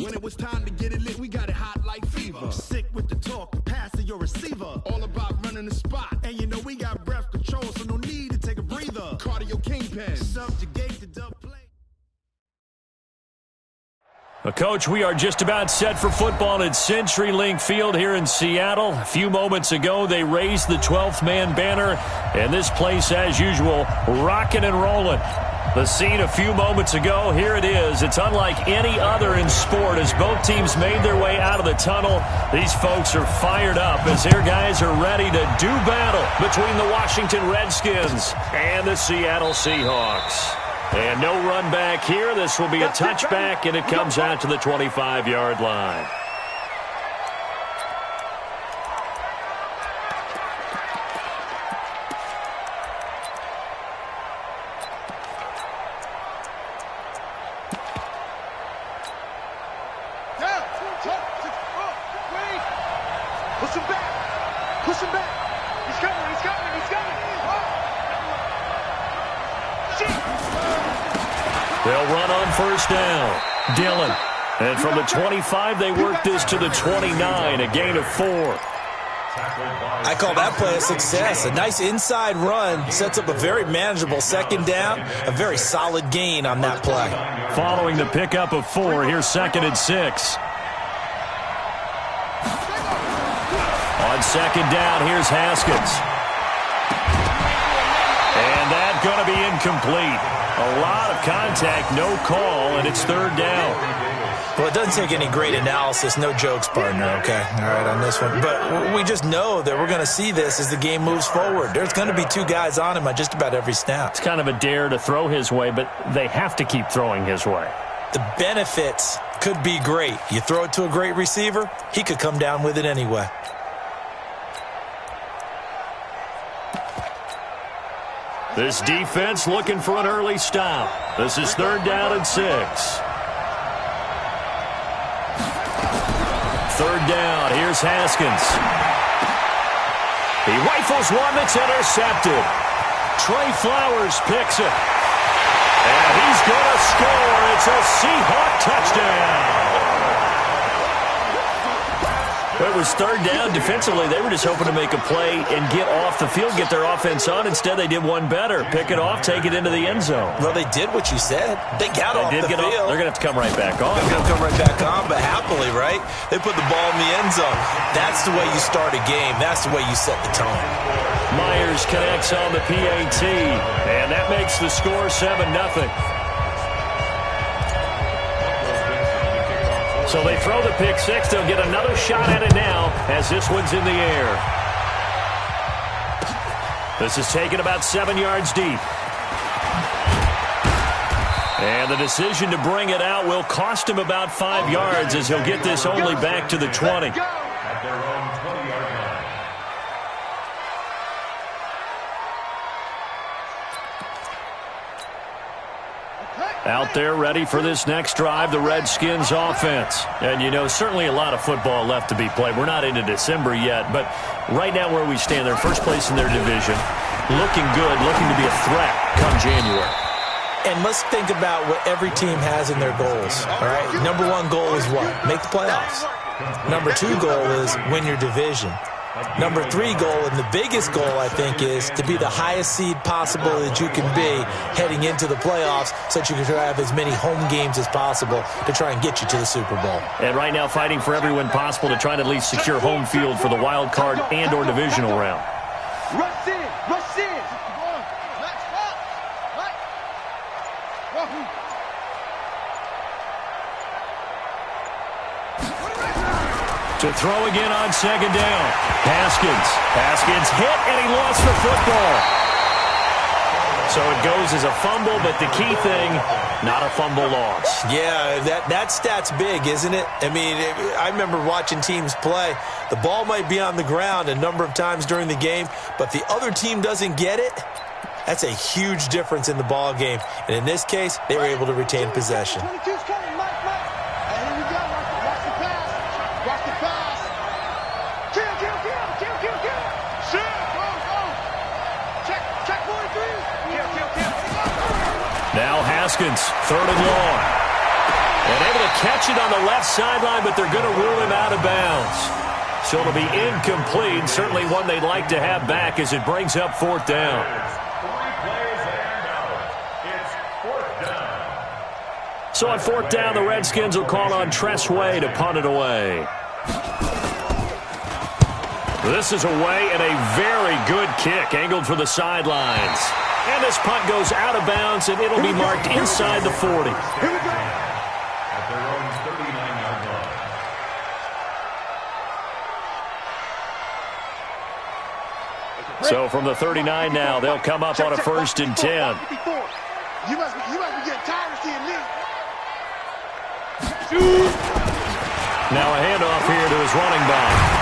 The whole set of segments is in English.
When it was time to get it lit, we got it hot like fever. Sick with the talk, passing your receiver. All about running the spot. And you know we got breath control, so no need to take a breather. Cardio kingpin. Subjugate the dub play. Coach, we are just about set for football at CenturyLink Field here in Seattle. A few moments ago, they raised the 12th man banner, and this place, as usual, rocking and rolling. The scene a few moments ago, here it is. It's unlike any other in sport as both teams made their way out of the tunnel. These folks are fired up as their guys are ready to do battle between the Washington Redskins and the Seattle Seahawks. And no run back here. This will be a touchback, and it comes out to the 25-yard line. Push him back. Push him back. He's coming. He's coming. He's coming. They'll run on first down. Dillon. And from the 25, they work this to the 29, a gain of 4. I call that play a success. A nice inside run sets up a very manageable second down, a very solid gain on that play. Following the pickup of 4, here's 2nd and 6. On second down, here's Haskins. And that's going to be incomplete. A lot of contact, no call, and it's 3rd down. Well, it doesn't take any great analysis, no jokes, partner, okay? All right, on this one. But we just know that we're going to see this as the game moves forward. There's going to be 2 guys on him on just about every snap. It's kind of a dare to throw his way, but they have to keep throwing his way. The benefits could be great. You throw it to a great receiver, he could come down with it anyway. This defense looking for an early stop. This is 3rd down and 6. 3rd down, here's Haskins. He rifles one that's intercepted. Trey Flowers picks it. And he's going to score. It's a Seahawk touchdown. It was 3rd down. Defensively, they were just hoping to make a play and get off the field, get their offense on. Instead, they did one better. Pick it off, take it into the end zone. Well, they did what you said. They got off the field. They're going to have to come right back on. They're going to come right back on, but happily, right? They put the ball in the end zone. That's the way you start a game. That's the way you set the tone. Myers connects on the PAT, and that makes the score 7-0. So they throw the pick 6. They'll get another shot at it now as this one's in the air. This is taken about 7 yards deep. And the decision to bring it out will cost him about 5 yards as he'll get this only back to the 20. Out there ready for this next drive, the Redskins offense. And, you know, certainly a lot of football left to be played. We're not into December yet, but right now where we stand, they're first place in their division. Looking good, looking to be a threat come January. And let's think about what every team has in their goals, all right? Number 1 goal is what? Make the playoffs. Number 2 goal is win your division. Number 3 goal, and the biggest goal, I think, is to be the highest seed possible that you can be heading into the playoffs so that you can have as many home games as possible to try and get you to the Super Bowl. And right now fighting for every win possible to try and at least secure home field for the wild card and or divisional round. Rush in! Rush in! To throw again on second down. Haskins hit, and he lost the football. So it goes as a fumble, but the key thing, not a fumble loss. Yeah, that stat's big, isn't it? I mean, I remember watching teams play. The ball might be on the ground a number of times during the game, but the other team doesn't get it. That's a huge difference in the ball game. And in this case, they were able to retain possession. Now Haskins, 3rd and long. And able to catch it on the left sideline, but they're going to rule him out of bounds. So it'll be incomplete. Certainly one they'd like to have back as it brings up 4th down. So on 4th down, the Redskins will call on Tressway to punt it away. This is away and a very good kick, angled for the sidelines. And this punt goes out of bounds, and it'll be marked inside the 40. Here we go. At their own 39-yard line. So from the 39 now, they'll come up on a 1st and 10. You must be getting tired of seeing me. Now a handoff here to his running back.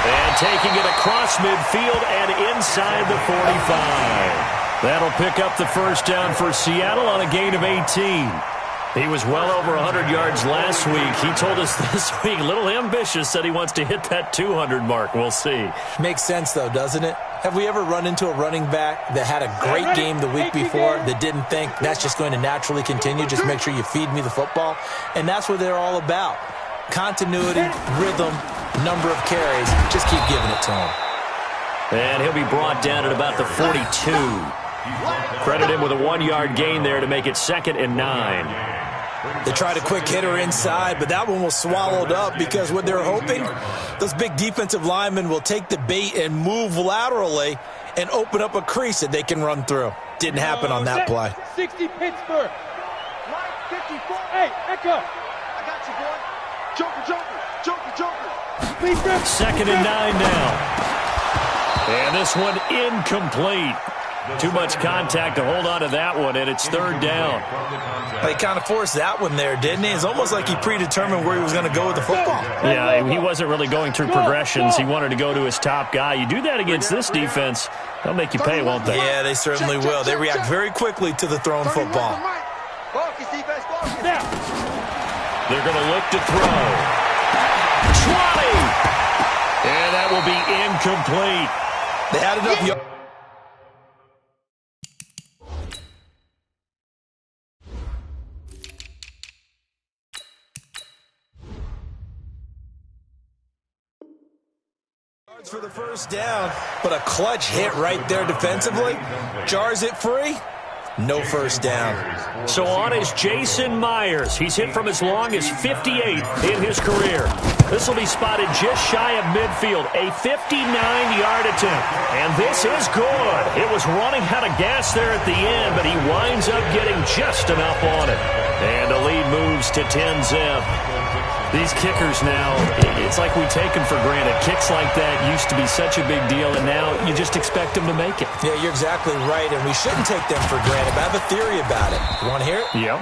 And taking it across midfield and inside the 45. That'll pick up the 1st down for Seattle on a gain of 18. He was well over 100 yards last week. He told us this week, a little ambitious, said he wants to hit that 200 mark. We'll see. Makes sense, though, doesn't it? Have we ever run into a running back that had a great game the week before that didn't think that's just going to naturally continue? Just make sure you feed me the football. And that's what they're all about. Continuity, rhythm, number of carries. Just keep giving it to him. And he'll be brought down at about the 42. Credit him with a 1-yard gain there to make it 2nd and 9. They tried a quick hitter inside, but that one was swallowed up because what they're hoping, those big defensive linemen will take the bait and move laterally and open up a crease that they can run through. Didn't happen on that play. 60 Pittsburgh. Line 54. Hey, Echo. I got you, boy. Joker. 2nd and 9 now. And this one incomplete. Too much contact to hold on to that one, and it's 3rd down. He kind of forced that one there, didn't he? It's almost like he predetermined where he was going to go with the football. Yeah, he wasn't really going through progressions. He wanted to go to his top guy. You do that against this defense, they'll make you pay, won't they? Yeah, they certainly will. They react very quickly to the thrown football. They're going to look to throw. 20! And that will be incomplete. They had enough yards. For the 1st down, but a clutch hit right there defensively. Jars it free. No 1st down. So on is Jason Myers. He's hit from as long as 58 in his career. This will be spotted just shy of midfield. A 59-yard attempt. And this is good. It was running out of gas there at the end, but he winds up getting just enough on it. And the lead moves to 10-zip. These kickers now, it's like we take them for granted. Kicks like that used to be such a big deal, and now you just expect them to make it. Yeah, you're exactly right, and we shouldn't take them for granted. But I have a theory about it. You want to hear it? Yeah.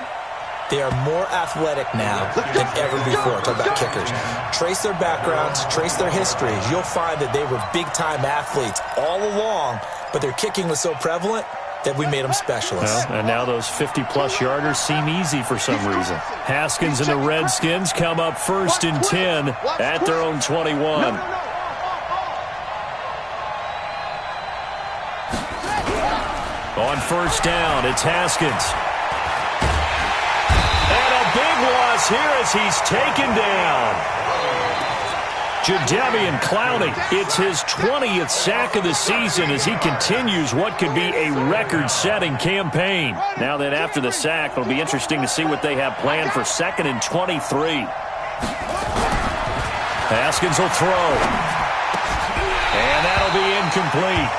They are more athletic now than ever before. Talk about kickers. Trace their backgrounds, trace their histories. You'll find that they were big-time athletes all along, but their kicking was so prevalent that we made them specialists. Well, and now those 50-plus yarders seem easy for some reason. Haskins and the Redskins come up 1st and 10 at their own 21. On 1st down, it's Haskins. And a big loss here as he's taken down. Jadeveon Clowney, it's his 20th sack of the season as he continues what could be a record-setting campaign. Now then, after the sack, it'll be interesting to see what they have planned for 2nd and 23. Haskins will throw. And that'll be incomplete.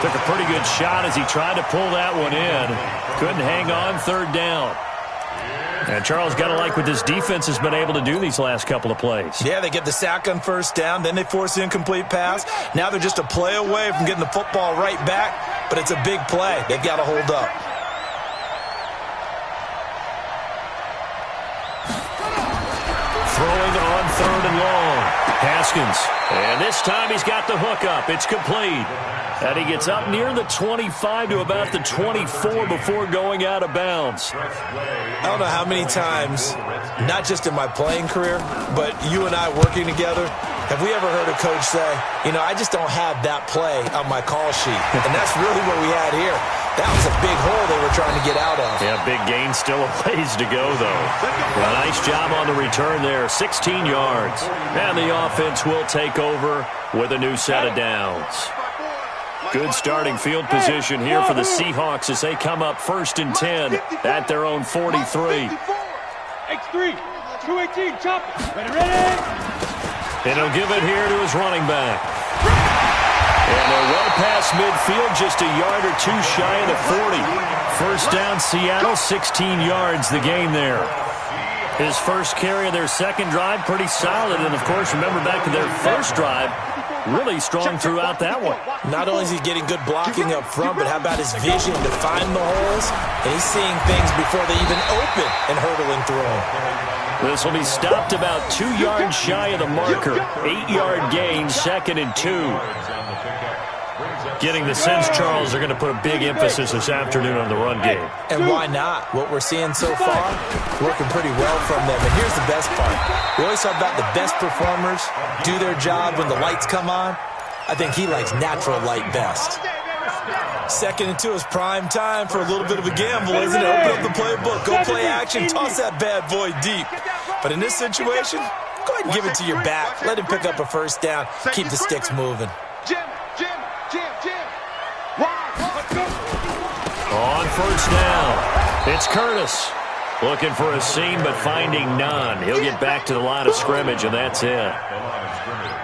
Took a pretty good shot as he tried to pull that one in. Couldn't hang on, 3rd down. And Charles, got to like what this defense has been able to do these last couple of plays. Yeah, they get the sack on 1st down, then they force the incomplete pass. Now they're just a play away from getting the football right back, but it's a big play. They've got to hold up. Throwing on 3rd and long. Haskins. And this time he's got the hook up. It's complete. And he gets up near the 25 to about the 24 before going out of bounds. I don't know how many times, not just in my playing career, but you and I working together, have we ever heard a coach say, you know, I just don't have that play on my call sheet. And that's really what we had here. That was a big hole they were trying to get out of. Yeah, big gain, still a ways to go, though. Well, nice job on the return there, 16 yards. And the offense will take over with a new set of downs. Good starting field position here for the Seahawks as they come up 1st and 10 at their own 43. X3, 218, chop it. Ready? And he'll give it here to his running back. And they're well past midfield, just a yard or two shy of the 40. First down, Seattle, 16 yards the gain there. His first carry of their second drive, pretty solid. And, of course, remember back to their first drive, really strong throughout that one. Not only is he getting good blocking up front, but how about his vision to find the holes? And he's seeing things before they even open and hurdling through them. This will be stopped about 2 yards shy of the marker. 8-yard gain, 2nd and 2. Getting the sense, Charles, they're going to put a big emphasis this afternoon on the run game. And why not? What we're seeing so far, working pretty well from them. And here's the best part. We always talk about the best performers do their job when the lights come on. I think he likes natural light best. 2nd and 2 is prime time for a little bit of a gamble, isn't it? Open up the playbook, go play action, toss that bad boy deep. But in this situation, go ahead and give it to your back. Let him pick up a first down, keep the sticks moving. On first down, it's Curtis. Looking for a seam, but finding none. He'll get back to the line of scrimmage, and that's it.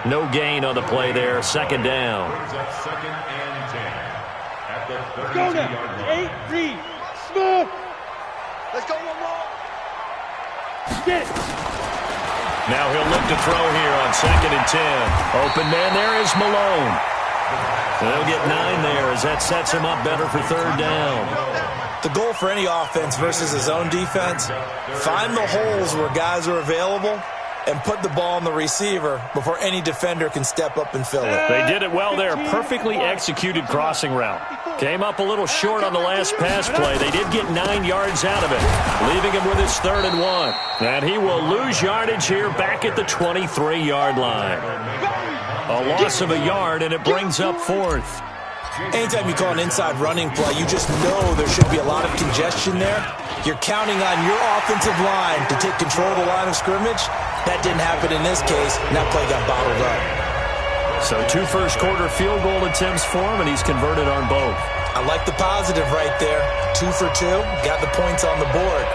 No gain on the play there. 2nd down. Go now. 8, read. Smooth. Let's go one more. Get it. Now he'll look to throw here on 2nd and 10. Open man there is Malone. They'll get 9 there as that sets him up better for 3rd down. The goal for any offense versus his own defense, find the holes where guys are available and put the ball on the receiver before any defender can step up and fill it. They did it well there. Perfectly executed crossing route. Came up a little short on the last pass play. They did get 9 yards out of it, leaving him with his 3rd and 1. And he will lose yardage here back at the 23-yard line. A loss of a yard, and it brings up 4th. Anytime you call an inside running play, you just know there should be a lot of congestion there. You're counting on your offensive line to take control of the line of scrimmage. That didn't happen in this case, and that play got bottled up. So 2 first-quarter field goal attempts for him, and he's converted on both. I like the positive right there. 2 for 2, got the points on the board.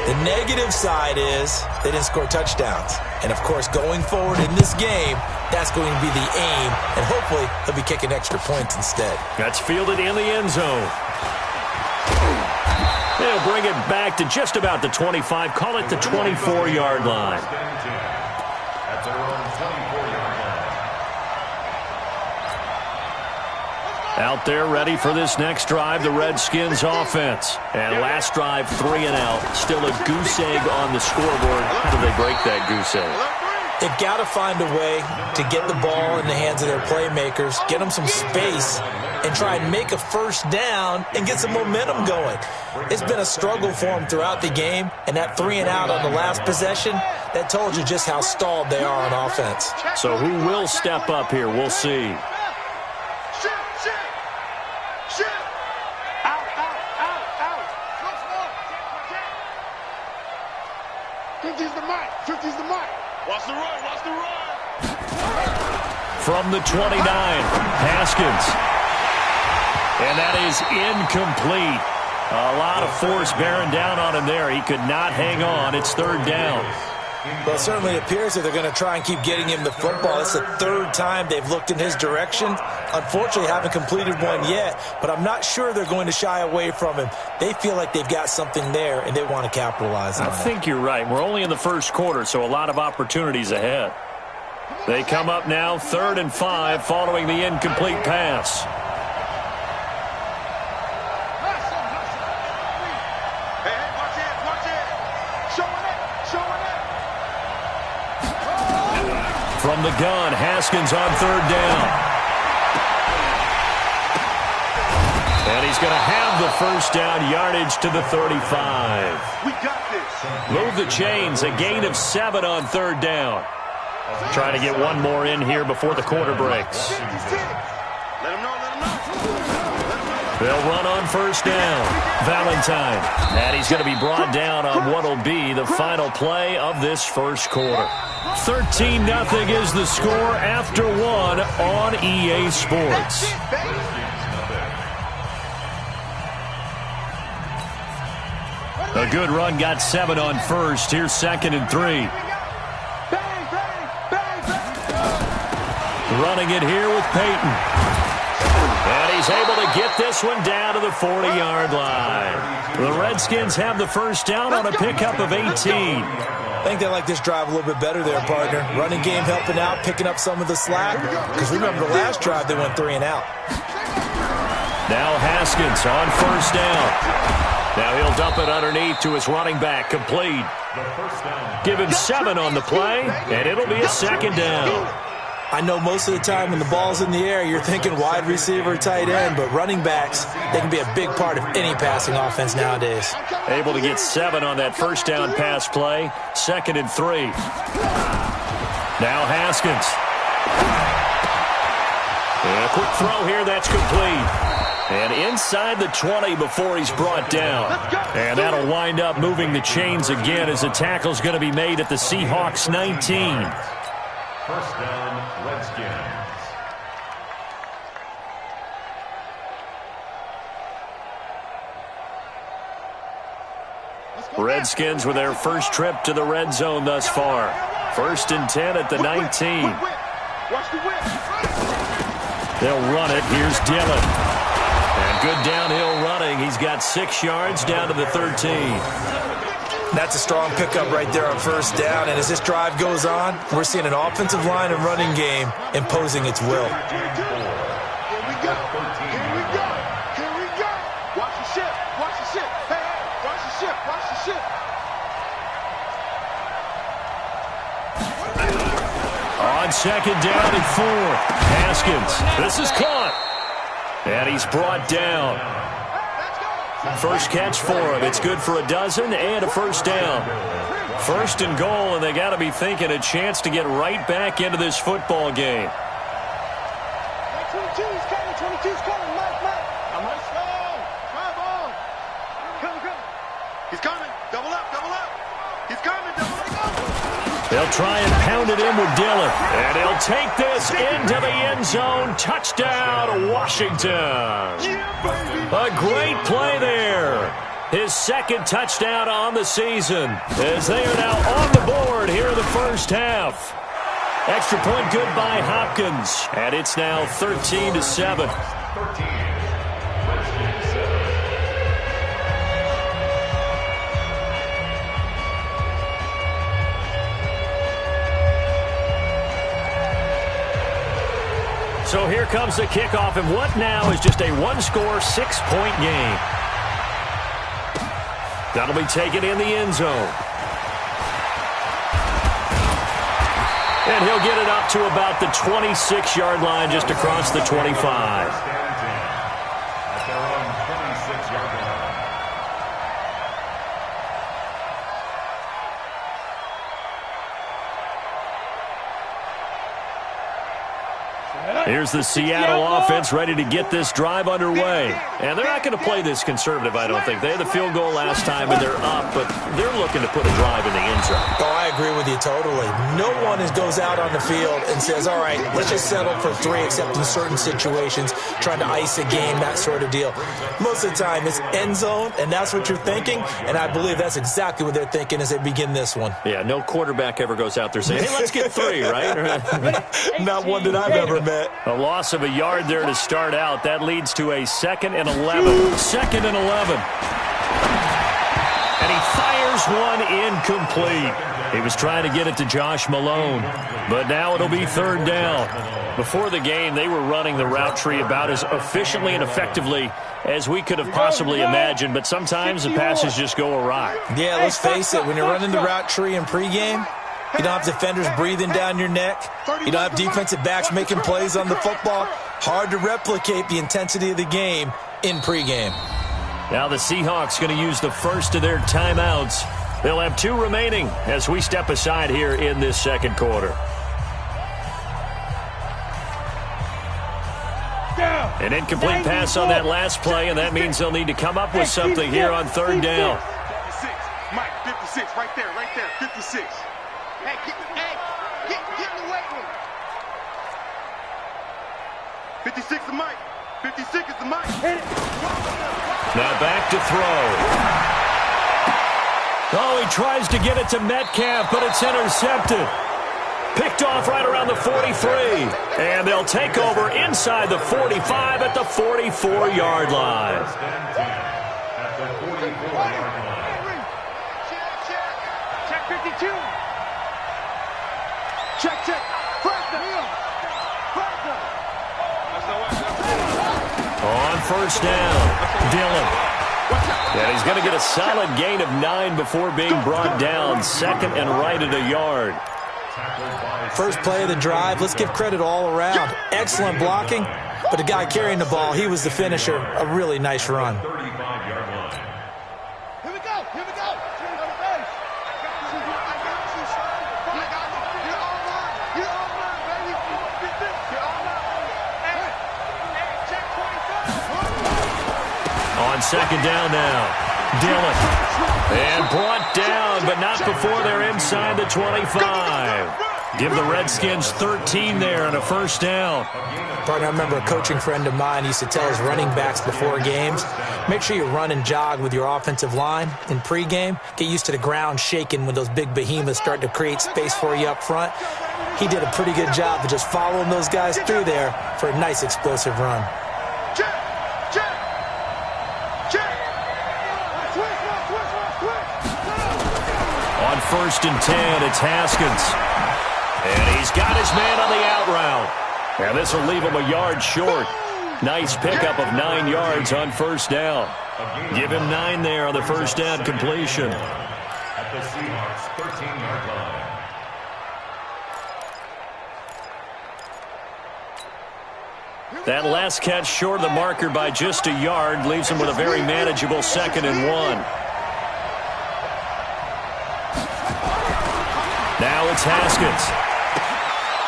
The negative side is they didn't score touchdowns. And, of course, going forward in this game, that's going to be the aim, and hopefully they'll be kicking extra points instead. That's fielded in the end zone. They'll bring it back to just about the 25, call it the 24-yard line. Out there ready for this next drive, the Redskins offense. And last drive, 3 and out. Still a goose egg on the scoreboard. How do they break that goose egg? They've got to find a way to get the ball in the hands of their playmakers, get them some space, and try and make a first down and get some momentum going. It's been a struggle for them throughout the game, and that 3 and out on the last possession, that told you just how stalled they are on offense. So who will step up here? We'll see. From the 29, Haskins. And that is incomplete. A lot of force bearing down on him there. He could not hang on. It's 3rd down. Well, it certainly appears that they're going to try and keep getting him the football. It's the 3rd time they've looked in his direction. Unfortunately, haven't completed one yet, but I'm not sure they're going to shy away from him. They feel like they've got something there, and they want to capitalize on it. I think you're right. We're only in the first quarter, so a lot of opportunities ahead. They come up now 3rd and 5 following the incomplete pass. From the gun, Haskins on 3rd down. And he's going to have the first down, yardage to the 35. We got this. Move the chains, a gain of 7 on 3rd down. Trying to get one more in here before the quarter breaks. Let him know, let him know. They'll run on first down. Valentine. And he's going to be brought down on what will be the final play of this first quarter. 13-0 is the score after one on EA Sports. A good run got 7 on first. Here's 2nd and 3. Running it here with Peyton. And he's able to get this one down to the 40-yard line. The Redskins have the first down on a pickup of 18. I think they like this drive a little bit better there, partner. Running game helping out, picking up some of the slack. Because remember the last drive, they went 3 and out. Now Haskins on first down. Now he'll dump it underneath to his running back, complete. Give him 7 on the play, and it'll be a 2nd down. I know most of the time when the ball's in the air, you're thinking wide receiver, tight end, but running backs, they can be a big part of any passing offense nowadays. Able to get 7 on that first down pass play, 2nd and 3. Now Haskins. And a quick throw here, that's complete. And inside the 20 before he's brought down. And that'll wind up moving the chains again as the tackle's going to be made at the Seahawks 19. First down, Redskins. Redskins with their first trip to the red zone thus far. 1st and 10 at the 19. They'll run it. Here's Dillon. And good downhill running. He's got 6 yards down to the 13. That's a strong pickup right there on first down. And as this drive goes on, we're seeing an offensive line and running game imposing its will. Here we go. Here we go. Here we go. Watch the ship. Watch the ship. Hey, hey. Watch the ship. Watch the ship. On 2nd down and 4. Haskins. This is caught. And he's brought down. First catch for him. It's good for a dozen and a first down. 1st and goal, and they got to be thinking a chance to get right back into this football game. 22's coming. 22's coming. Mike. Let's go. Drive on. Come. He's coming. Double up. He's coming. Double up. They'll try and pound it in with Dillon. And he'll take this into the end zone. Touchdown, Washington. A great play there. His 2nd touchdown on the season as they are now on the board here in the first half. Extra point good by Hopkins. And it's now 13-7. So here comes the kickoff, and what now is just a one-score, 6-point game. That'll be taken in the end zone. And he'll get it up to about the 26-yard line, just across the 25. Here's the Seattle offense ready to get this drive underway. And they're not going to play this conservative, I don't think. They had the field goal last time, and they're up, but they're looking to put a drive in the end zone. Oh, I agree with you totally. No one goes out on the field and says, all right, let's just settle for 3, except in certain situations, trying to ice a game, that sort of deal. Most of the time, it's end zone, and that's what you're thinking, and I believe that's exactly what they're thinking as they begin this one. Yeah, no quarterback ever goes out there saying, hey, let's get 3, right? Not one that I've ever met. A loss of a yard there to start out. That leads to a 2nd and 11. 2nd and 11. And he fires one incomplete. He was trying to get it to Josh Malone. But now it'll be 3rd down. Before the game, they were running the route tree about as efficiently and effectively as we could have possibly imagined. But sometimes the passes just go awry. Yeah, let's face it. When you're running the route tree in pregame, you don't have defenders breathing down your neck. You don't have defensive backs making plays on the football. Hard to replicate the intensity of the game in pregame. Now the Seahawks going to use the first of their timeouts. They'll have 2 remaining as we step aside here in this 2nd quarter. An incomplete pass on that last play, and that means they'll need to come up with something here on third down. 56. Mike, 56. Right there. 56. Hey, get in the weight room. 56 is Mike. 56 is the Mike. Now back to throw. Oh, he tries to get it to Metcalf, but it's intercepted. Picked off right around the 43. And they'll take over inside the 45 at the 44-yard line. At the 44-yard line. Check 52. Check. First down. On first down, Dillon. And he's going to get a solid gain of 9 before being brought down. Second and right at a yard. First play of the drive, let's give credit all around. Excellent blocking, but the guy carrying the ball, he was the finisher. A really nice run. 35-yard line. Here we go. You're online, baby. You're online. Hey, check 25. On second down now, Dillon. And brought down, but not before they're inside the 25. Give the Redskins 13 there and a first down. Partner, I remember a coaching friend of mine used to tell his running backs before games, make sure you run and jog with your offensive line in pregame. Get used to the ground shaking when those big behemoths start to create space for you up front. He did a pretty good job of just following those guys through there for a nice explosive run. On first and 10, it's Haskins. And he's got his man on the out route. And this will leave him a yard short. Nice pickup of 9 yards on first down. Give him 9 there on the first down completion. At the Seahawks 13-yard line. That last catch short of the marker by just a yard leaves him with a very manageable 2nd and 1. Now it's Haskins.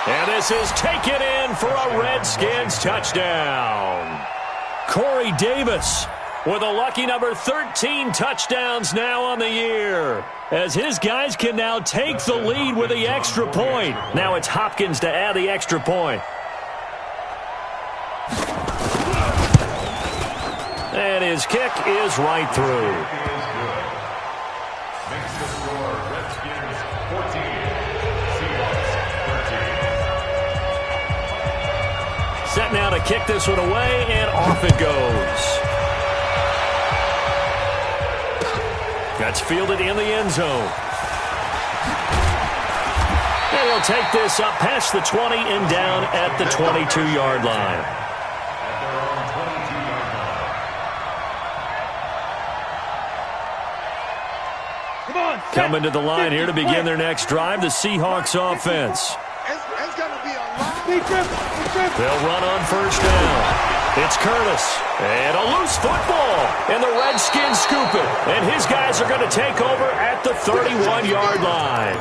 And this is taken in for a Redskins touchdown. Corey Davis with a lucky number 13 touchdowns now on the year, as his guys can now take the lead with the extra point. Now it's Hopkins to add the extra point. And his kick is right through. Makes the score Redskins 14, Seahawks 13. Set now to kick this one away, and off it goes. That's fielded in the end zone. And he'll take this up past the 20 and down at the 22-yard line. At their own 22-yard line. Coming to the line here to begin their next drive, the Seahawks offense. It's going to be a long... They'll run on first down. It's Curtis. And a loose football. And the Redskins scoop it. And his guys are going to take over at the 31-yard line.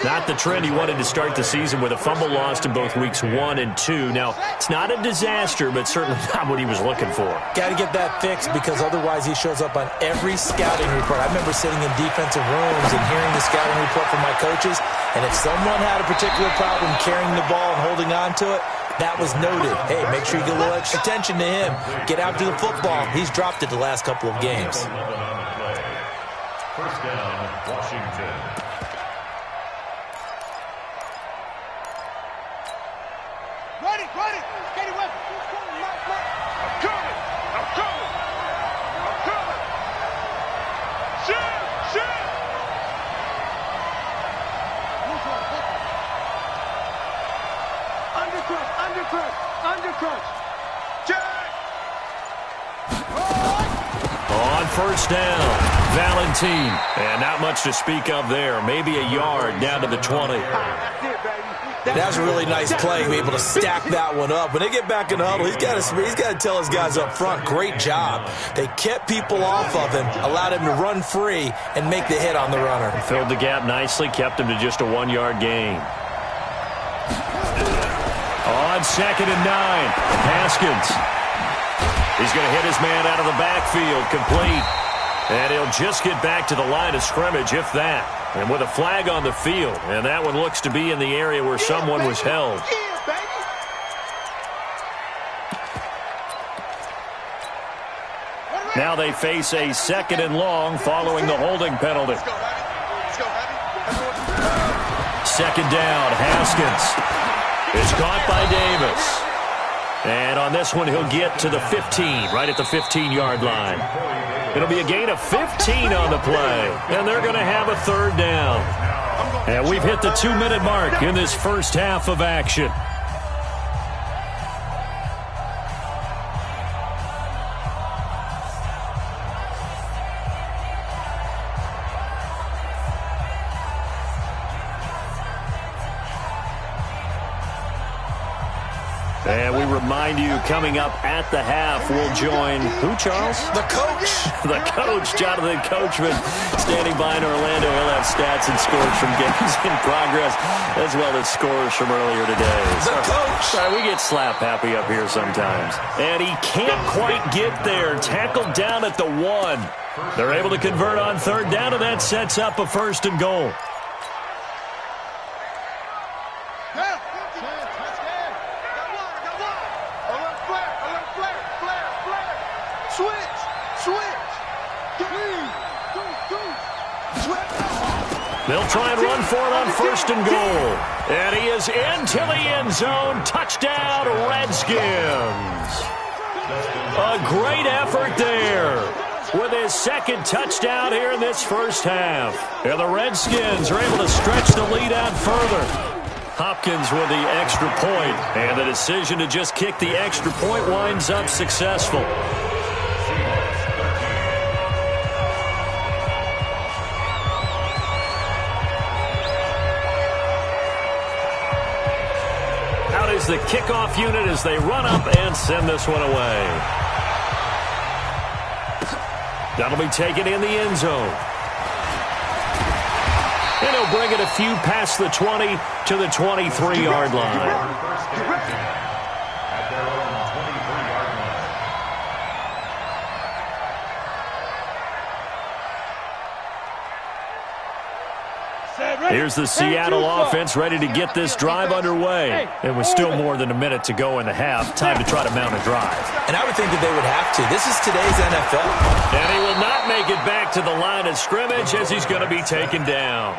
Not the trend he wanted to start the season with a fumble lost in both weeks 1 and 2. Now, it's not a disaster, but certainly not what he was looking for. Got to get that fixed, because otherwise he shows up on every scouting report. I remember sitting in defensive rooms and hearing the scouting report from my coaches, and if someone had a particular problem carrying the ball and holding on to it, that was noted. Hey, make sure you get a little extra attention to him. Get out to the football. He's dropped it the last couple of games. First down, Washington. Ready. Get it with me. I'm coming. Shoot. Undercrush. Jack. On first down, Valentine. And not much to speak of there. Maybe a yard down to the 20. That's it, baby. That was a really nice play to be able to stack that one up. When they get back in the huddle, he's got to tell his guys up front, great job. They kept people off of him, allowed him to run free, and make the hit on the runner. Filled the gap nicely, kept him to just a 1-yard gain. On 2nd and 9, Haskins. He's going to hit his man out of the backfield, complete. And he'll just get back to the line of scrimmage, if that. And with a flag on the field, and that one looks to be in the area where someone was held. Now they face a 2nd and long following the holding penalty. 2nd down, Haskins. It's caught by Davis. And on this one, he'll get to the 15, right at the 15-yard line. It'll be a gain of 15 on the play, and they're going to have a 3rd down. And we've hit the 2-minute mark in this first half of action. And we remind you, coming up at the half, we'll join who, Charles? The coach. The coach, Jonathan Coachman, standing by in Orlando. He'll have stats and scores from games in progress, as well as scores from earlier today. The coach. Sorry, we get slap happy up here sometimes. And he can't quite get there. Tackled down at the 1. They're able to convert on 3rd down, and that sets up a 1st and goal. They'll try and run for it on 1st and goal. And he is into the end zone. Touchdown, Redskins. A great effort there with his 2nd touchdown here in this first half. And the Redskins are able to stretch the lead out further. Hopkins with the extra point, and the decision to just kick the extra point winds up successful. Is the kickoff unit as they run up and send this one away. That'll be taken in the end zone. And he'll bring it a few past the 20 to the 23-yard line. Here's the Seattle offense ready to get this drive underway. It was still more than a minute to go in the half. Time to try to mount a drive. And I would think that they would have to. This is today's NFL. And he will not make it back to the line of scrimmage as he's going to be taken down.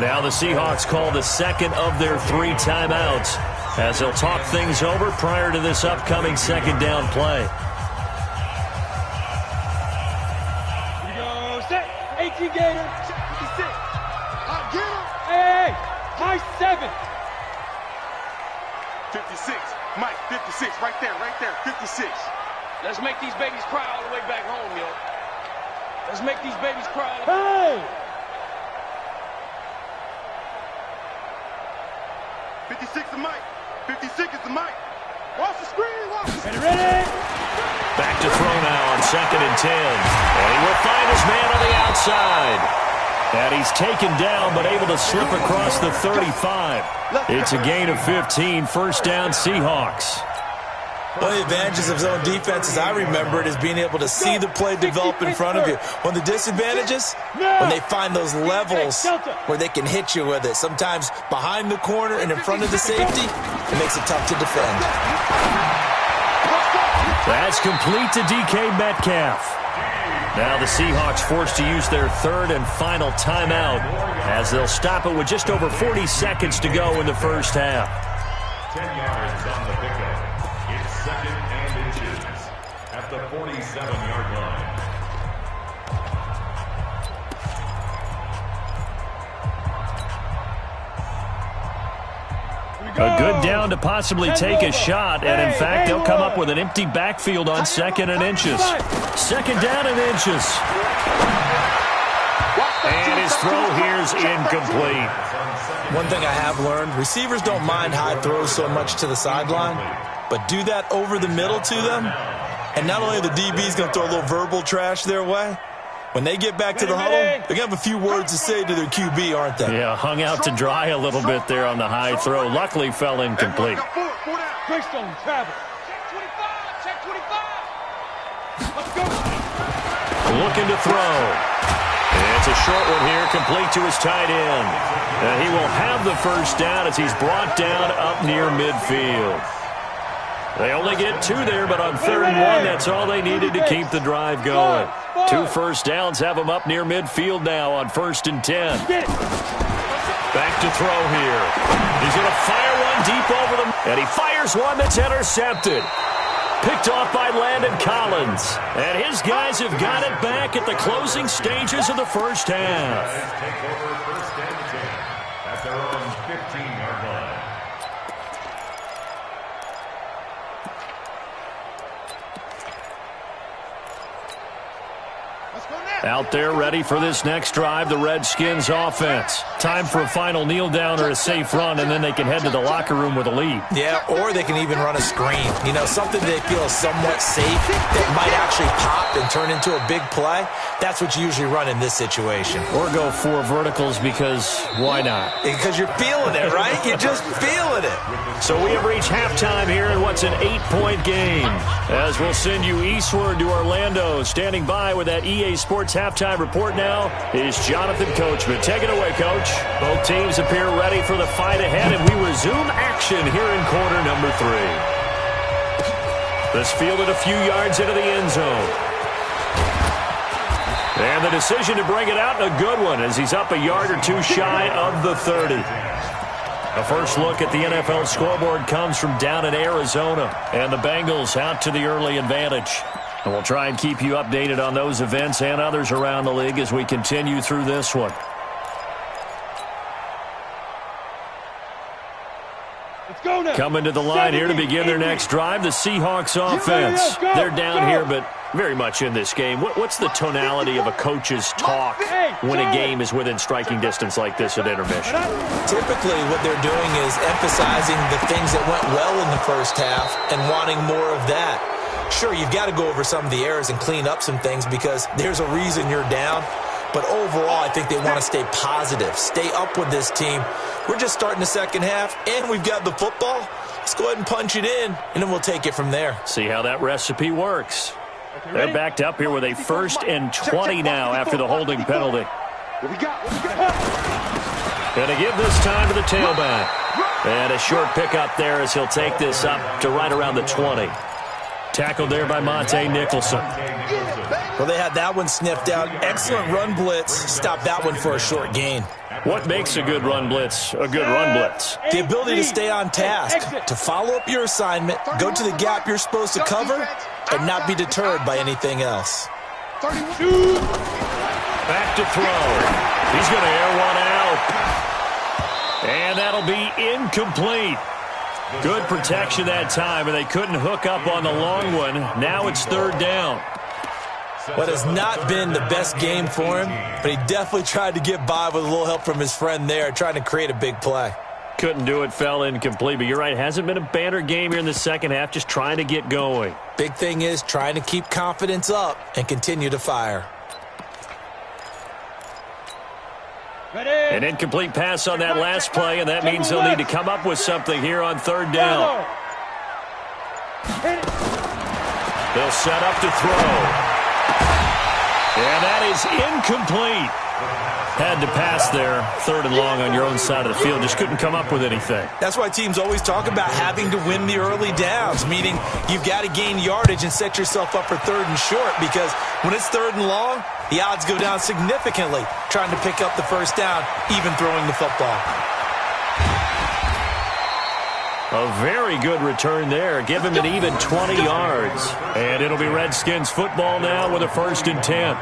Now the Seahawks call the 2nd of their 3 timeouts as they'll talk things over prior to this upcoming 2nd down play. Here we go. Set. 18 Gator. 56. Hey, high 7. 56. Mike, 56. Right there, 56. Let's make these babies cry all the way back home, yo. Let's make these babies cry. Hey! 56 is Mike. 56 is the Mike. Watch the screen, watch the screen. Ready? Back to throw now on 2nd and 10. And he will find his man on the outside. And he's taken down, but able to slip across the 35. It's a gain of 15, 1st down Seahawks. One of the advantages of zone defense, as I remember it, is being able to see the play develop in front of you. One of the disadvantages, when they find those levels where they can hit you with it. Sometimes behind the corner and in front of the safety, it makes it tough to defend. That's complete to DK Metcalf. Now the Seahawks forced to use their 3rd and final timeout as they'll stop it with just over 40 seconds to go in the first half. 10 yards on the pickup. It's 2nd and inches at the 47-yard line. A good down to possibly take a shot, and in fact, they'll come up with an empty backfield on 2nd and inches. 2nd down and inches. And his throw here's incomplete. One thing I have learned, receivers don't mind high throws so much to the sideline, but do that over the middle to them, and not only are the DBs going to throw a little verbal trash their way, when they get back to the huddle, they're going to have a few words to say to their QB, aren't they? Yeah, hung out to dry a little bit there on the high throw. Luckily, fell incomplete. Greystone travel. Check 25, check 25. looking to throw. It's a short one here, complete to his tight end. And he will have the first down as he's brought down up near midfield. They only get 2 there, but on 3rd and 1, that's all they needed to keep the drive going. 2 first downs have them up near midfield now on 1st and 10. Back to throw here. He's going to fire one deep over them, and he fires one that's intercepted. Picked off by Landon Collins. And his guys have got it back at the closing stages of the first half. Take over 1st and 10 at their own 15-yard line. Out there ready for this next drive, the Redskins offense. Time for a final kneel down or a safe run, and then they can head to the locker room with a lead. Yeah, or they can even run a screen. You know, something they feel is somewhat safe that might actually pop and turn into a big play. That's what you usually run in this situation. Or go 4 verticals because why not? Because you're feeling it, right? You're just feeling it. So we have reached halftime here in what's an 8-point game. As we'll send you eastward to Orlando. Standing by with that EA Sports halftime report now is Jonathan Coachman. Take it away, Coach. Both teams appear ready for the fight ahead, and we resume action here in quarter number 3. This fielded a few yards into the end zone. And the decision to bring it out, a good one, as he's up a yard or 2 shy of the 30. A first look at the NFL scoreboard comes from down in Arizona, and the Bengals out to the early advantage. And we'll try and keep you updated on those events and others around the league as we continue through this one. Let's go now. Coming to the line here to begin their next drive, the Seahawks offense. They're down here, but very much in this game. What's the tonality of a coach's talk when a game is within striking distance like this at intermission? Typically, what they're doing is emphasizing the things that went well in the first half and wanting more of that. Sure, you've got to go over some of the errors and clean up some things because there's a reason you're down. But overall, I think they want to stay positive, stay up with this team. We're just starting the second half, and we've got the football. Let's go ahead and punch it in, and then we'll take it from there. See how that recipe works. They're backed up here with a 1st and 20 now after the holding penalty. What we got? Going to give this time to the tailback. And a short pickup there as he'll take this up to right around the 20. Tackled there by Monte Nicholson. Well, they had that one sniffed out. Excellent run blitz. Stop that one for a short gain. What makes a good run blitz a good run blitz? The ability to stay on task, to follow up your assignment, go to the gap you're supposed to cover, and not be deterred by anything else. Back to throw. He's going to air one out. And that'll be incomplete. Good protection that time, and they couldn't hook up on the long one. Now it's 3rd down. What has not been the best game for him, but he definitely tried to get by with a little help from his friend there, trying to create a big play. Couldn't do it, fell incomplete, but you're right. Hasn't been a banner game here in the second half, just trying to get going. Big thing is trying to keep confidence up and continue to fire. An incomplete pass on that last play, and that means they'll need to come up with something here on 3rd down. They'll set up to throw. And that is incomplete. Had to pass there, 3rd and long on your own side of the field. Just couldn't come up with anything. That's why teams always talk about having to win the early downs, meaning you've got to gain yardage and set yourself up for 3rd and short, because when it's 3rd and long, the odds go down significantly trying to pick up the first down, even throwing the football. A very good return there. Give him an even 20 yards. And it'll be Redskins football now with a 1st and 10.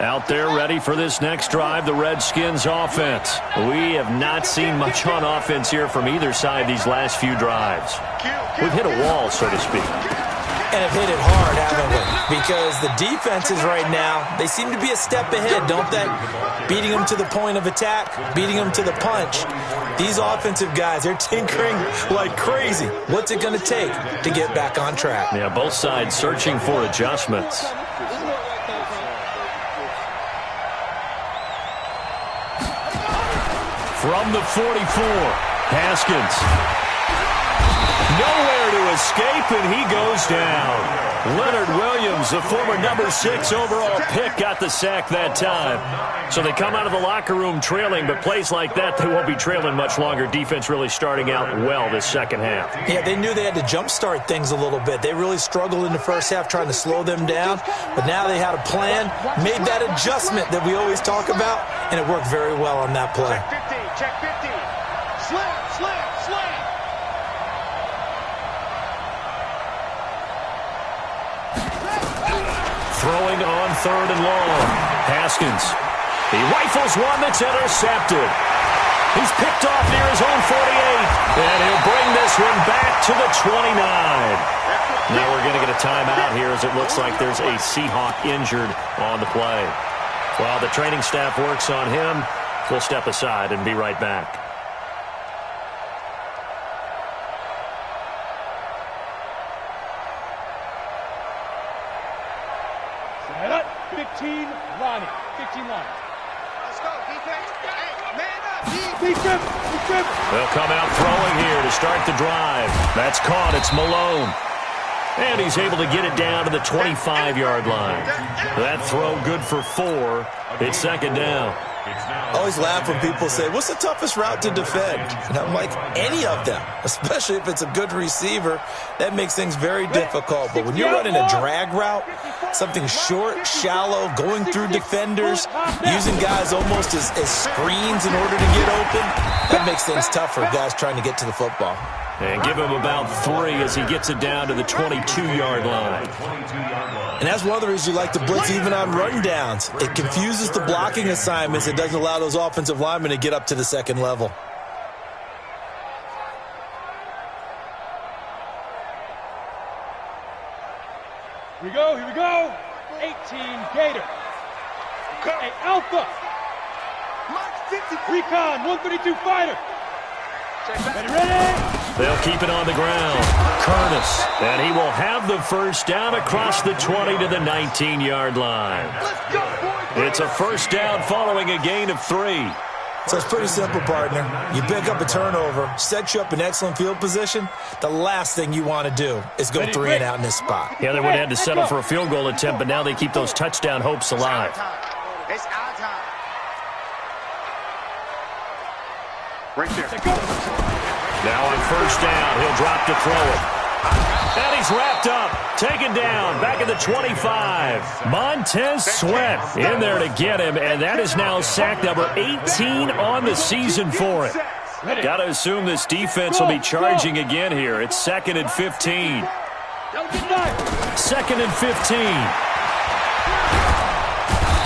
Out there ready for this next drive, the Redskins offense. We have not seen much on offense here from either side these last few drives. We've hit a wall, so to speak. And have hit it hard, haven't we? Because the defenses right now, they seem to be a step ahead, don't they? Beating them to the point of attack, beating them to the punch. These offensive guys, they're tinkering like crazy. What's it going to take to get back on track? Yeah, both sides searching for adjustments. From the 44, Haskins. escape, and he goes down. Leonard Williams, the former number 6 overall pick, got the sack that time. So they come out of the locker room trailing, but plays like that, they won't be trailing much longer. Defense really starting out well this second half. Yeah, they knew they had to jumpstart things a little bit. They really struggled in the first half trying to slow them down, but now they had a plan, made that adjustment that we always talk about, and it worked very well on that play. Check 50. Slam, slam, slam. Throwing on 3rd and long. Haskins. He rifles one that's intercepted. He's picked off near his own 48. And he'll bring this one back to the 29. Now we're going to get a timeout here as it looks like there's a Seahawk injured on the play. While the training staff works on him, we'll step aside and be right back. Set up. 15 Lonnie. 15 Lonnie. Let's go, defense. Hey, man up. Defense. Defense. They'll come out throwing here to start the drive. That's caught. It's Malone. And he's able to get it down to the 25-yard line. That throw good for 4. It's second down. I always laugh when people say, what's the toughest route to defend? And I'm like, any of them, especially if it's a good receiver. That makes things very difficult. But when you're running a drag route, something short, shallow, going through defenders, using guys almost as screens in order to get open, that makes things tough for guys trying to get to the football. And give him about 3 as he gets it down to the 22-yard line. And that's one of the reasons you like to blitz even on run downs. It confuses the blocking assignments. It doesn't allow those offensive linemen to get up to the second level. Here we go. Here we go. 18 Gator. Hey, Alpha. Recon 132 fighter. Ready, ready. They'll keep it on the ground. Curtis. And he will have the first down across the 20 to the 19-yard line. It's a first down following a gain of 3. So it's pretty simple, partner. You pick up a turnover, set you up in excellent field position. The last thing you want to do is go 3 and out in this spot. Yeah, they would have had to settle for a field goal attempt, but now they keep those touchdown hopes alive. It's our time. Right there. Now on first down, he'll drop to throw it. And he's wrapped up, taken down, back at the 25. Montez Sweat in there to get him, and that is now sack number 18 on the season for him. Got to assume this defense will be charging again here. It's 2nd and 15. 2nd and 15.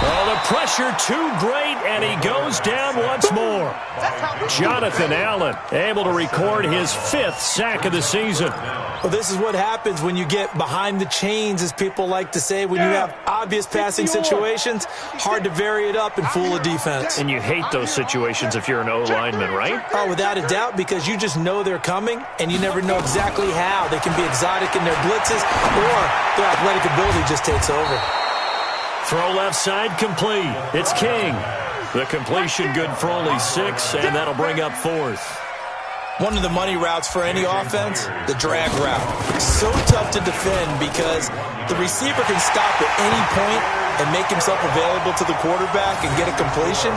Oh, the pressure too great, and he goes down once more. Jonathan Allen able to record his 5th sack of the season. Well, this is what happens when you get behind the chains, as people like to say. When you have obvious passing situations, hard to vary it up and fool a defense. And you hate those situations if you're an O-lineman, right? Oh, without a doubt, because you just know they're coming, and you never know exactly how. They can be exotic in their blitzes, or their athletic ability just takes over. Throw left side complete. It's King. The completion good for only 6, and that'll bring up 4th. One of the money routes for any offense, the drag route. So tough to defend because the receiver can stop at any point and make himself available to the quarterback and get a completion.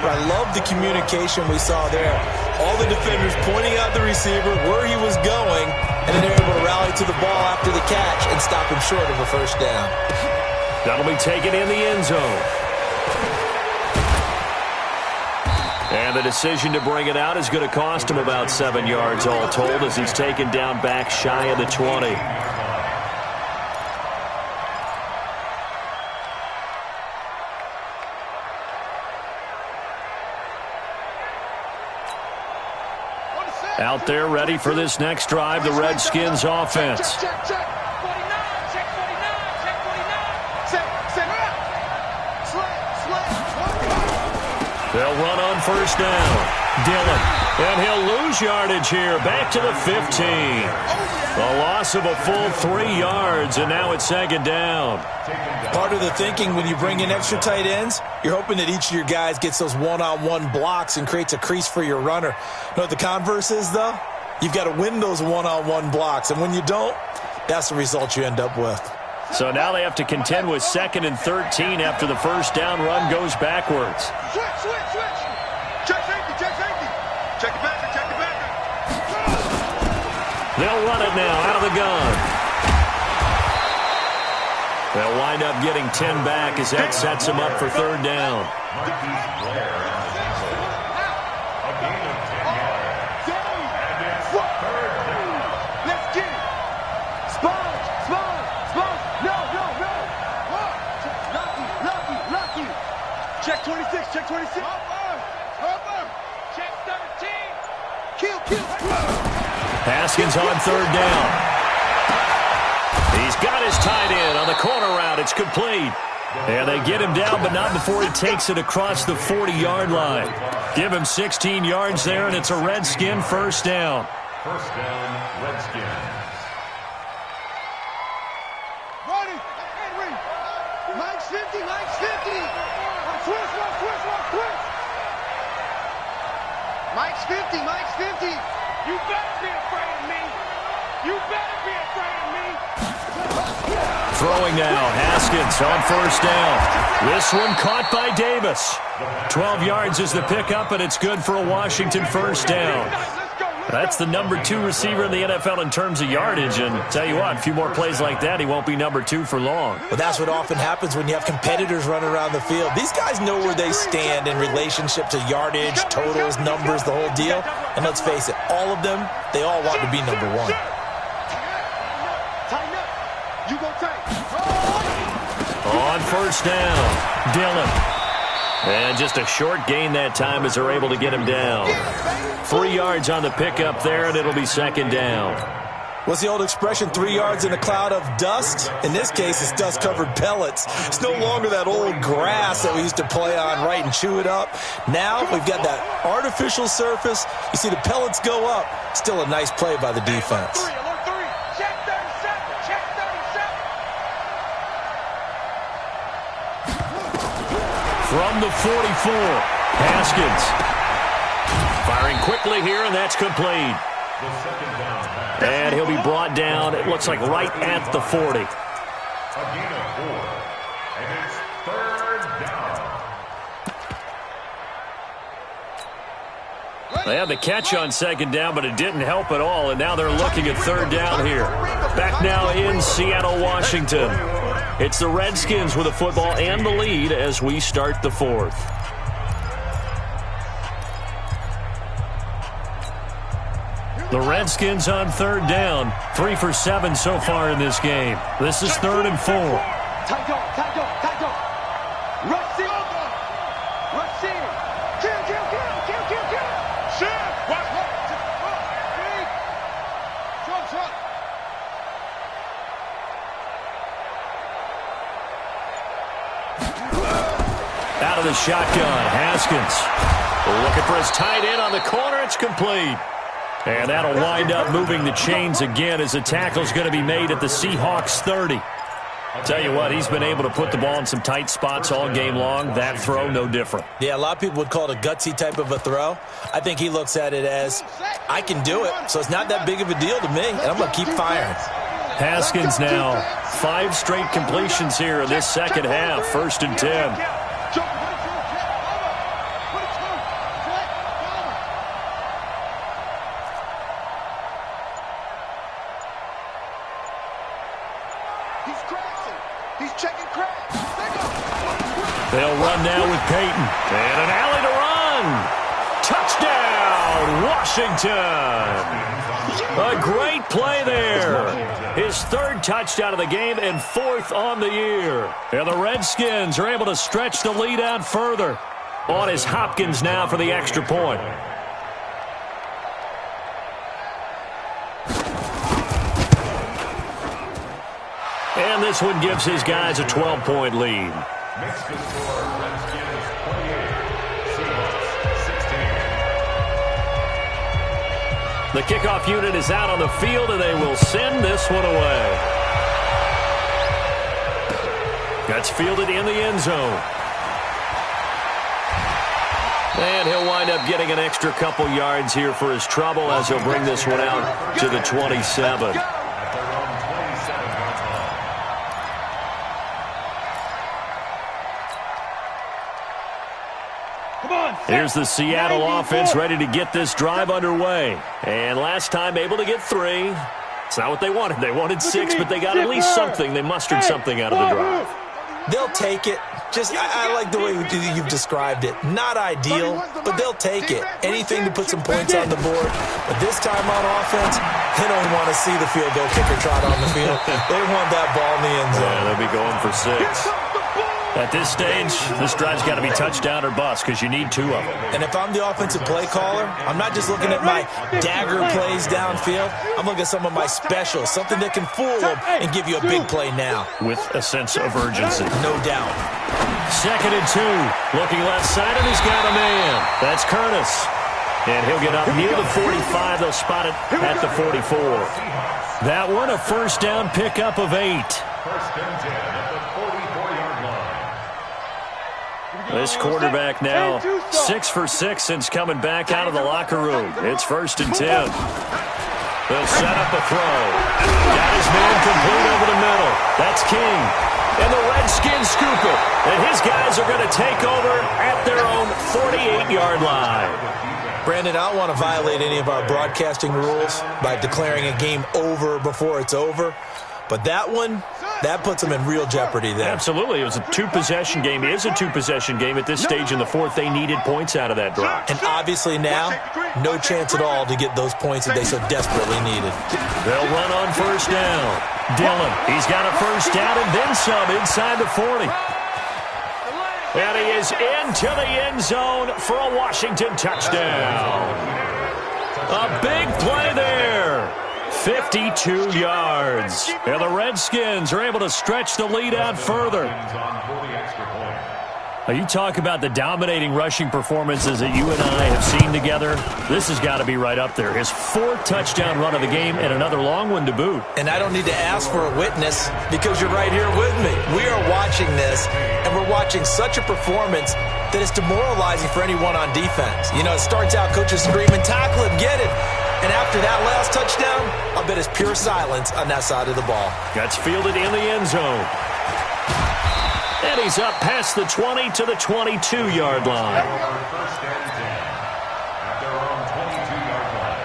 But I love the communication we saw there. All the defenders pointing out the receiver, where he was going, and then they're able to rally to the ball after the catch and stop him short of a first down. That'll be taken in the end zone. And the decision to bring it out is going to cost him about 7 yards all told as he's taken down back shy of the 20. Out there ready for this next drive, the Redskins offense. Check. They'll run on first down. Dillon. And he'll lose yardage here. Back to the 15. A loss of a full 3 yards, and now it's 2nd down. Part of the thinking when you bring in extra tight ends, you're hoping that each of your guys gets those one-on-one blocks and creates a crease for your runner. You know what the converse is, though? You've got to win those one-on-one blocks, and when you don't, that's the result you end up with. So now they have to contend with 2nd and 13 after the first down run goes backwards. Switch. Check safety. Check it back. They'll run it now out of the gun. They'll wind up getting 10 back as that sets them up for 3rd down. Let's get it. Sponge. No. Lucky. Check 26. Check 13. Kill. Haskins on 3rd down. He's got his tight end on the corner route. It's complete. And they get him down, but not before he takes it across the 40-yard line. Give him 16 yards there, and it's a Redskin 1st down. 1st down, Redskins. Ready. Mike's 50. Mike's 50. You better be afraid of me. Throwing now, Haskins on 1st down. This one caught by Davis. 12 yards is the pickup, and it's good for a Washington 1st down. That's the number 2 receiver in the NFL in terms of yardage, and tell you what, a few more plays like that, he won't be number 2 for long. Well, that's what often happens when you have competitors running around the field. These guys know where they stand in relationship to yardage, totals, numbers, the whole deal. And let's face it, all of them, they all want to be number 1. On 1st down, Dillon. And just a short gain that time as they're able to get him down. 3 yards on the pickup there, and it'll be 2nd down. What's the old expression, 3 yards in a cloud of dust? In this case, it's dust-covered pellets. It's no longer that old grass that we used to play on, right, and chew it up. Now we've got that artificial surface. You see the pellets go up. Still a nice play by the defense. From the 44, Haskins. Firing quickly here, and that's complete. And he'll be brought down, it looks like right at the 40. A gain of 4, and it's 3rd down. They had the catch on 2nd down, but it didn't help at all, and now they're looking at 3rd down here. Back now in Seattle, Washington. It's the Redskins with the football and the lead as we start the 4th. The Redskins on 3rd down. 3 for 7 so far in this game. This is 3rd and 4. Tight dog. Rush in. Kill. Shit. Trump. Out of the shotgun, Haskins. Looking for his tight end on the corner. It's complete. And that'll wind up moving the chains again as the tackle's going to be made at the Seahawks 30. Tell you what, he's been able to put the ball in some tight spots all game long. That throw, no different. Yeah, a lot of people would call it a gutsy type of a throw. I think he looks at it as, I can do it, so it's not that big of a deal to me, and I'm going to keep firing. Haskins now, 5 straight completions here in this 2nd half. 1st and 10. They'll run now with Peyton. And an alley to run. Touchdown, Washington. A great play there. His 3rd touchdown of the game and 4th on the year. And the Redskins are able to stretch the lead out further. On is Hopkins now for the extra point. And this one gives his guys a 12-point lead. Makes the score Redskins 28, Seahawks 16. The kickoff unit is out on the field, and they will send this one away. That's fielded in the end zone. And he'll wind up getting an extra couple yards here for his trouble as he'll bring this one out to the 27. Here's the Seattle offense ready to get this drive underway. And last time able to get 3. It's not what they wanted. They wanted 6, but they got at least something. They mustered something out of the drive. They'll take it. I like the way you've described it. Not ideal, but they'll take it. Anything to put some points on the board. But this time on offense, they don't want to see the field goal kicker trot on the field. They want that ball in the end zone. Yeah, they'll be going for 6. At this stage, this drive's got to be touchdown or bust because you need 2 of them. And if I'm the offensive play caller, I'm not just looking at my dagger plays downfield. I'm looking at some of my specials, something that can fool them and give you a big play now. With a sense of urgency. No doubt. 2nd and 2. Looking left side, and he's got a man. That's Curtis. And he'll get up near the 45. They'll spot it at the 44. That one, a first down pickup of 8. First and 10 at the 44-yard line. This quarterback now 6 for 6 since coming back out of the locker room. It's 1st and 10. They'll set up a throw. Got his man complete over the middle. That's King. And the Redskins scoop it. And his guys are going to take over at their own 48-yard line. Brandon, I don't want to violate any of our broadcasting rules by declaring a game over before it's over. But that one, that puts them in real jeopardy there. Absolutely. It was a 2-possession game. It is a 2-possession game at this stage in the 4th. They needed points out of that drive. And obviously now, no chance at all to get those points that they so desperately needed. They'll run on first down. Dillon, he's got a first down and then some inside the 40. And he is into the end zone for a Washington touchdown. A big play there. 52 yards. And the Redskins are able to stretch the lead out further. Now you talk about the dominating rushing performances that you and I have seen together. This has got to be right up there. His 4th touchdown run of the game and another long one to boot. And I don't need to ask for a witness because you're right here with me. We are watching this, and we're watching such a performance that is demoralizing for anyone on defense. You know, it starts out coaches screaming, tackle him, get it. And after that last touchdown, I'll bet it's pure silence on that side of the ball. Gets fielded in the end zone. And he's up past the 20 to the 22-yard line. First and 10 at their own 22-yard line.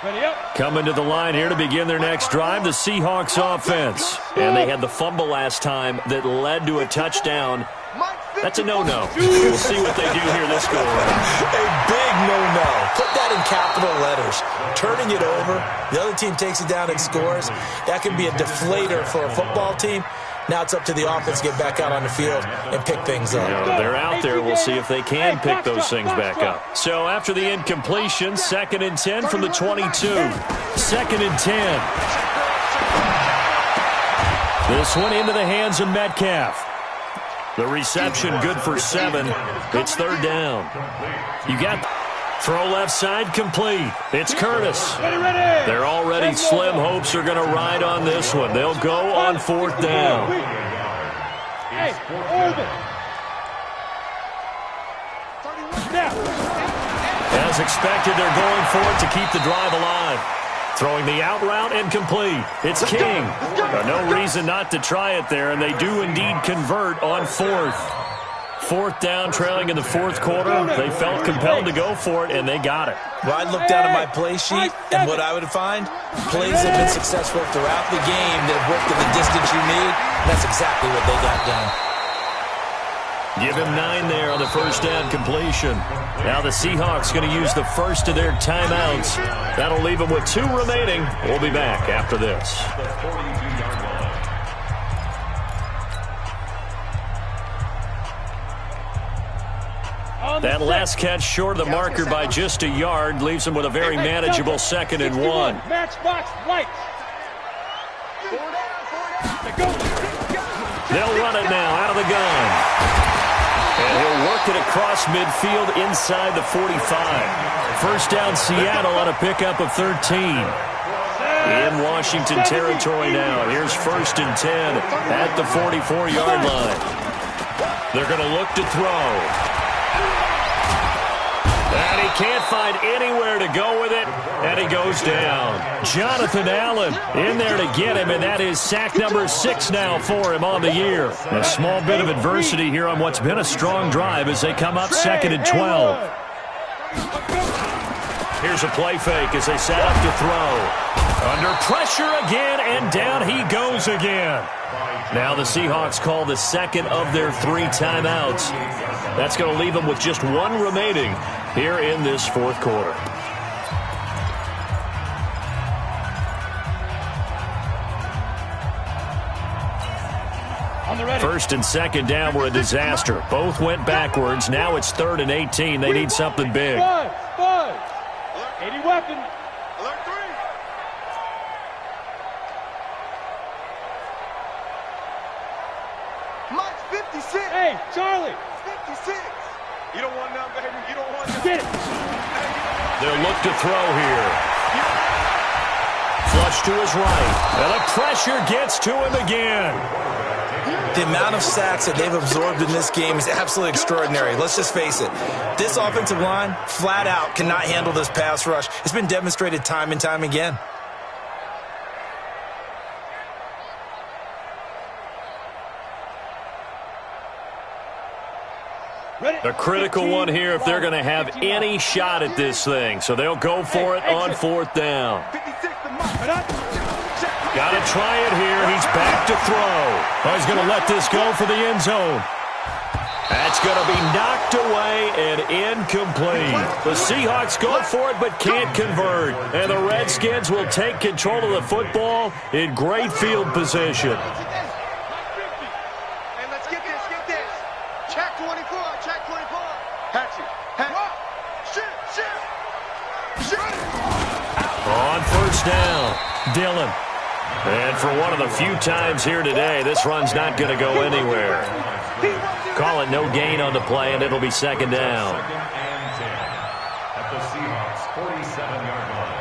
Ready up. Coming to the line here to begin their next drive, the Seahawks offense. And they had the fumble last time that led to a touchdown. That's a no-no. We'll see what they do here this go-around. A big no-no. Put that in capital letters. Turning it over, the other team takes it down and scores. That can be a deflator for a football team. Now it's up to the offense to get back out on the field and pick things up. They're out there. We'll see if they can pick those things back up. So after the incompletion, 2nd and 10 from the 22. 2nd and 10. This one into the hands of Metcalf. The reception good for 7. It's 3rd down. You got throw left side complete. It's Curtis. They're already slim hopes are going to ride on this one. They'll go on 4th down. As expected, they're going for it to keep the drive alive. Throwing the out route and complete. It's King. No reason not to try it there, and they do indeed convert on 4th. 4th down, trailing in the 4th quarter. They felt compelled to go for it, and they got it. Well, I'd look down at my play sheet, and what I would find, plays have been successful throughout the game that have worked at the distance you need, and that's exactly what they got done. Give him 9 there on the first down completion. Now the Seahawks going to use the first of their timeouts. That'll leave them with 2 remaining. We'll be back after this. That last catch short of the marker by just a yard leaves them with a very manageable 2nd and 1. Matchbox lights. They'll run it now out of the gun. And he'll work it across midfield inside the 45. First down Seattle on a pickup of 13. In Washington territory now. Here's 1st and 10 at the 44-yard line. They're going to look to throw. And he can't find anywhere to go with it, and he goes down. Jonathan Allen in there to get him, and that is sack number 6 now for him on the year. A small bit of adversity here on what's been a strong drive as they come up 2nd and 12. Here's a play fake as they set up to throw. Under pressure again, and down he goes again. Now the Seahawks call the second of their 3 timeouts. That's going to leave them with just 1 remaining here in this 4th quarter. First and 2nd down were a disaster. Both went backwards. Now it's 3rd and 18. They need something big. 80 weapon. Alert 3. Mike's 56. Hey, Charlie. 56. You don't want none, baby. You don't want none. Get it. They'll look to throw here. Flush to his right. And the pressure gets to him again. The amount of sacks that they've absorbed in this game is absolutely extraordinary. Let's just face it. This offensive line, flat out, cannot handle this pass rush. It's been demonstrated time and time again. A critical one here if they're going to have any shot at this thing. So they'll go for it on 4th down. Got to try it here. He's back to throw. Oh, he's going to let this go for the end zone. That's going to be knocked away and incomplete. The Seahawks go for it but can't convert. And the Redskins will take control of the football in great field position. Hey, let's get this, get this. Check 24, check 24. Hatch it. Shit. On 1st down, Dillon. And for one of the few times here today, this run's not going to go anywhere. Call it no gain on the play, and it'll be 2nd down. 2nd and 10 at the Seahawks 47-yard line.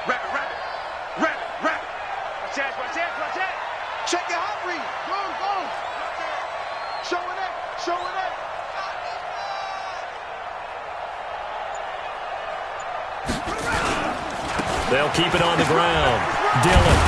Rapid. Watch that. Check your hot read. Go. Showing it. They'll keep it on the ground. Dillon.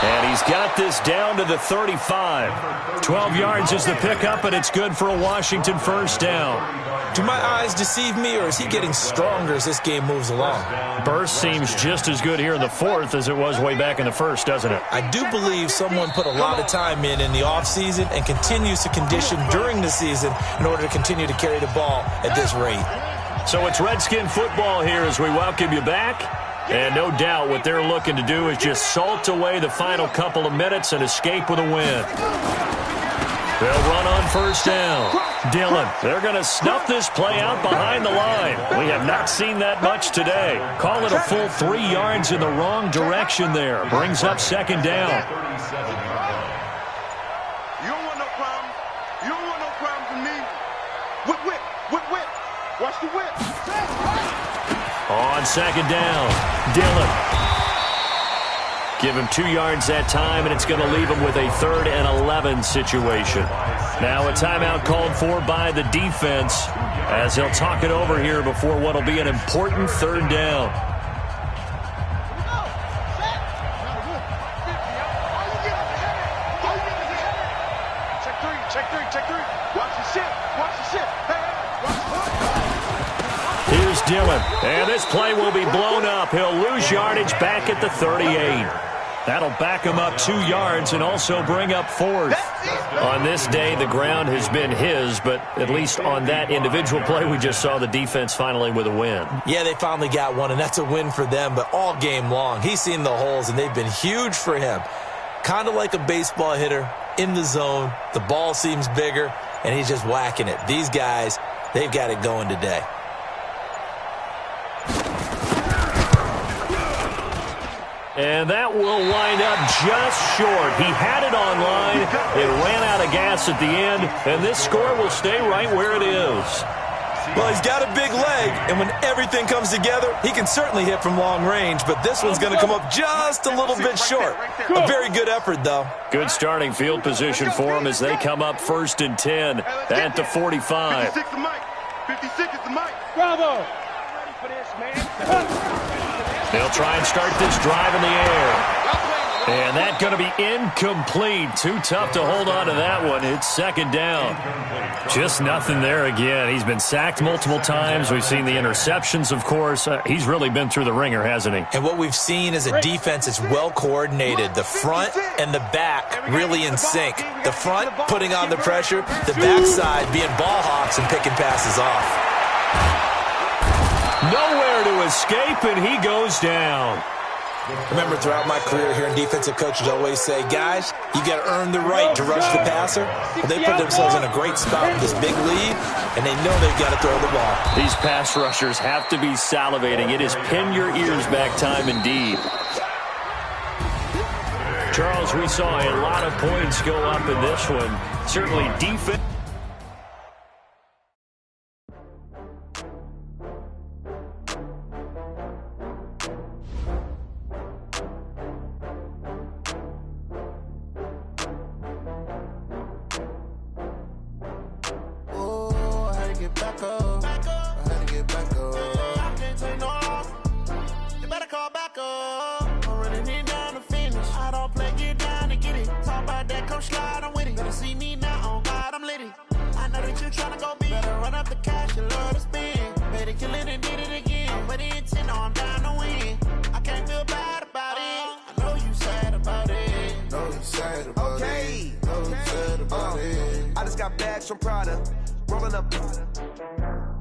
And he's got this down to the 35. 12 yards is the pickup, and it's good for a Washington 1st down. Do my eyes deceive me, or is he getting stronger as this game moves along? Burst seems just as good here in the 4th as it was way back in the 1st, doesn't it? I do believe someone put a lot of time in the offseason and continues to condition during the season in order to continue to carry the ball at this rate. So it's Redskin football here as we welcome you back. And no doubt what they're looking to do is just salt away the final couple of minutes and escape with a win. They'll run on 1st down. Dillon, they're going to snuff this play out behind the line. We have not seen that much today. Call it a full 3 yards in the wrong direction there. Brings up 2nd down. You don't want no problems. You don't want no problems with me. Whip. Watch the whip. On 2nd down, Dillon. Give him 2 yards that time, and it's going to leave him with a 3rd and 11 situation. Now a timeout called for by the defense as they'll talk it over here before what will be an important 3rd down. Check three. Watch the shit. Here's Dillon, and this play will be blown up. He'll lose yardage back at the 38. That'll back him up 2 yards and also bring up 4th. On this day, the ground has been his, but at least on that individual play, we just saw the defense finally with a win. Yeah, they finally got one, and that's a win for them, but all game long, he's seen the holes, and they've been huge for him. Kind of like a baseball hitter in the zone. The ball seems bigger, and he's just whacking it. These guys, they've got it going today. And that will wind up just short. He had it on line. It ran out of gas at the end, and this score will stay right where it is. Well, he's got a big leg, and when everything comes together, he can certainly hit from long range, but this one's going to come up just a little bit short. A very good effort, though. Good starting field position for him as they come up 1st and 10 at the 45. 56 is Mike. 56 is the Mike. Bravo. They'll try and start this drive in the air. And that's going to be incomplete. Too tough to hold on to that one. It's 2nd down. Just nothing there again. He's been sacked multiple times. We've seen the interceptions, of course. He's really been through the ringer, hasn't he? And what we've seen is a defense that's well coordinated. The front and the back really in sync. The front putting on the pressure. The backside being ball hawks and picking passes off. Nowhere to escape, and he goes down. Remember, throughout my career here in defensive coaches always say, guys, you got to earn the right to rush the passer. Well, they put themselves in a great spot with this big lead, and they know they've got to throw the ball. These pass rushers have to be salivating. It is pin your ears back time indeed. Charles, we saw a lot of points go up in this one. Certainly defense.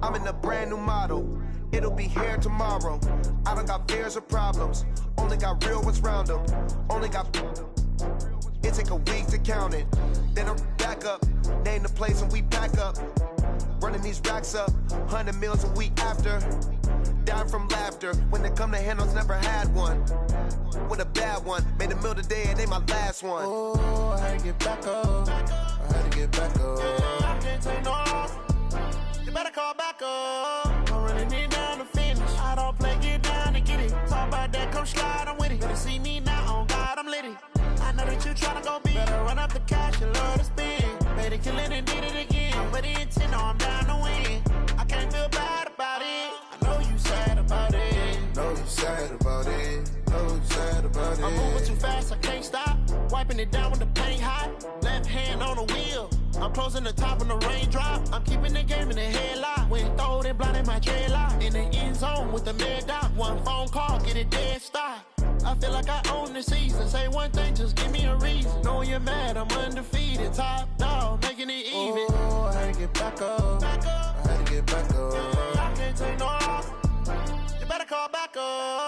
I'm in a brand new model. It'll be here tomorrow. I don't got fears or problems. Only got real ones round them. Only got. It take a week to count it. Then I'm back up. Name the place and we pack up. Running these racks up. 100 meals a week after. Down from laughter. When they come to handles, never had one. With a bad one. Made a meal today and they my last one. Oh, I had to get back up. I had to get back up. I can't take no loss. You better call back up. I'm running it down to finish. I don't play, get down to get it. Talk about that, come slide, I'm with it. Better see me now, on God, I'm litty. I know that you tryna go big. Better run up the cash, you love to spend. Made it, kill it, and did it again. With the intent, no, I'm down to win. I can't feel bad about it. I know you sad about it. Know you sad about it. Know you sad about it. I'm moving too fast, I can't stop. Wiping it down with the paint hot. Left hand on the wheel. I'm closing the top when the raindrop. I'm keeping the game in the headlock. When throwed and blinded my dreadlock. In the end zone with the mad dot. One phone call, get it dead stop. I feel like I own the season. Say one thing, just give me a reason. Knowing you're mad, I'm undefeated. Top dog, making it even. Oh, I had to get back up. I had to get back up. I can't take no loss. You better call back up.